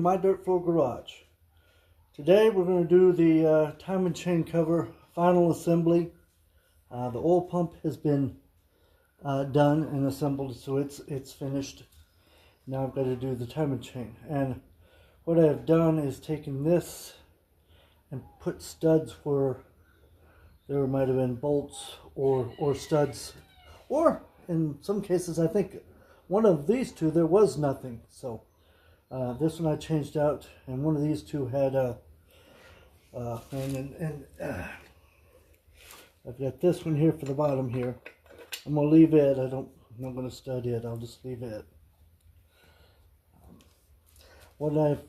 My Dirt Floor Garage. Today we're going to do the timing chain cover final assembly. The oil pump has been done and assembled, so it's finished. Now I've got to do the timing chain. And what I've done is taken this and put studs where there might have been bolts or studs, or in some cases I think one of these two there was nothing. So this one I changed out, and one of these two had I've got this one here for the bottom here. I'm gonna leave it. I'm not gonna stud it. I'll just leave it. When I've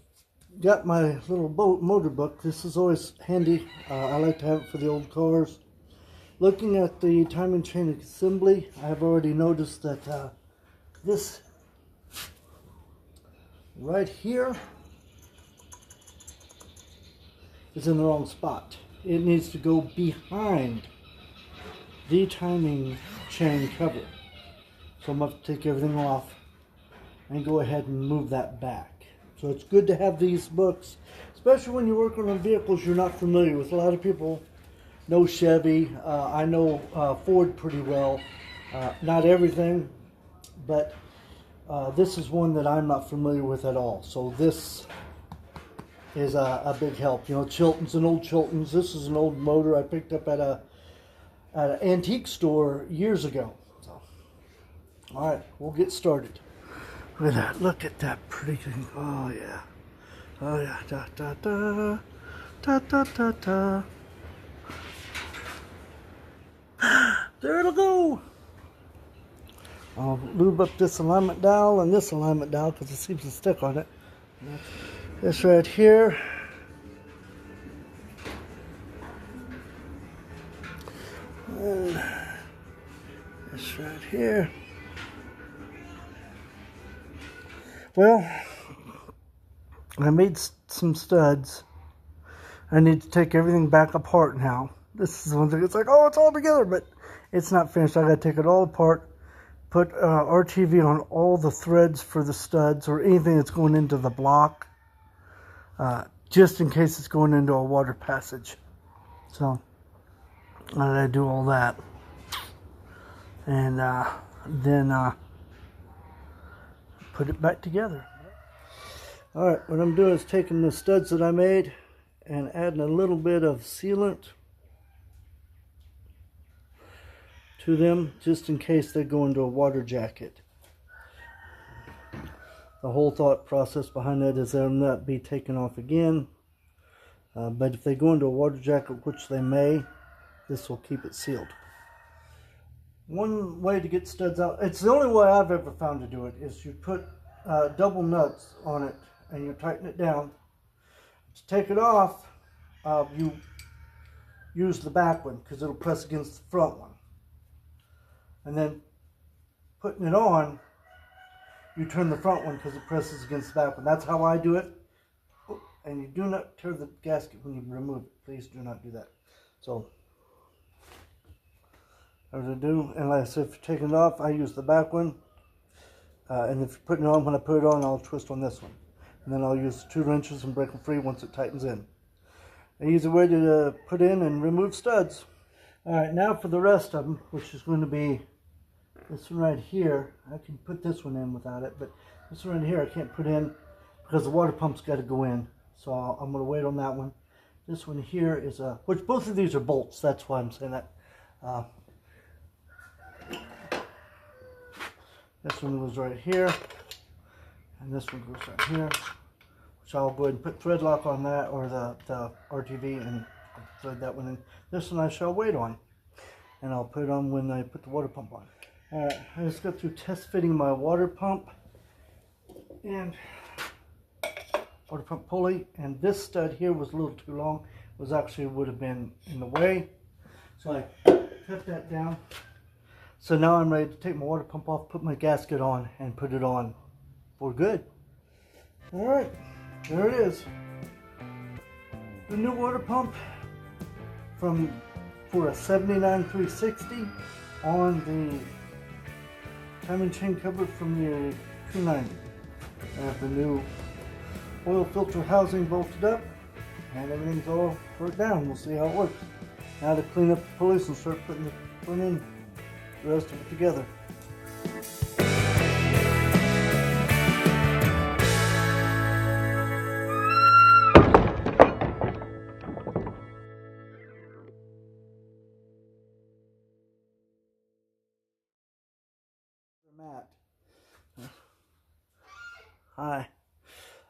got my little motor book, this is always handy. I like to have it for the old cars. Looking at the timing chain assembly, I've already noticed that this right here is in the wrong spot. It needs to go behind the timing chain cover. So I'm going to take everything off and go ahead and move that back. So it's good to have these books, especially when you're working on vehicles you're not familiar with. A lot of people know Chevy. I know Ford pretty well. Not everything, but this is one that I'm not familiar with at all. So this is a big help. You know, Chilton's an old Chilton's. This is an old motor I picked up at an antique store years ago. So, all right, we'll get started. Look at that. Look at that pretty thing. Oh yeah. Oh yeah. Da da da. Da da da da. There it'll go. I'll lube up this alignment dial and this alignment dial because it seems to stick on it. This right here. And this right here. Well, I made some studs. I need to take everything back apart now. This is one thing. It's like, oh, it's all together, but it's not finished. I got to take it all apart. Put RTV on all the threads for the studs or anything that's going into the block, just in case it's going into a water passage. So I gotta do all that, and then put it back together. All right, what I'm doing is taking the studs that I made and adding a little bit of sealant to them, just in case they go into a water jacket. The whole thought process behind that is they'll not be taken off again. But if they go into a water jacket, which they may, this will keep it sealed. One way to get studs out, it's the only way I've ever found to do it, is you put double nuts on it and you tighten it down. To take it off, you use the back one because it'll press against the front one. And then putting it on, you turn the front one because it presses against the back one. That's how I do it. And you do not tear the gasket when you remove it. Please do not do that. So, as I do, and like I said, if you're taking it off, I use the back one. And if you're putting it on, when I put it on, I'll twist on this one. And then I'll use 2 wrenches and break them free once it tightens in. An easy way to put in and remove studs. Alright, now for the rest of them, which is going to be this one right here. I can put this one in without it, but this one right here I can't put in because the water pump's got to go in. So I'm going to wait on that one. This one here is which both of these are bolts. That's why I'm saying that. This one goes right here, and this one goes right here. So I'll go ahead and put thread lock on that, or the RTV, and I'll thread that one in. This one I shall wait on, and I'll put it on when I put the water pump on. Alright, I just got through test fitting my water pump and water pump pulley, and this stud here was a little too long. It was actually would have been in the way, so I cut that down. So now I'm ready to take my water pump off, put my gasket on, and put it on for good. Alright, there it is. The new water pump for a 79 360 on the timing chain cover from the 290. I have the new oil filter housing bolted up, and everything's all put down. We'll see how it works. Now to clean up the police and start putting in the rest of it together. Matt. Hi.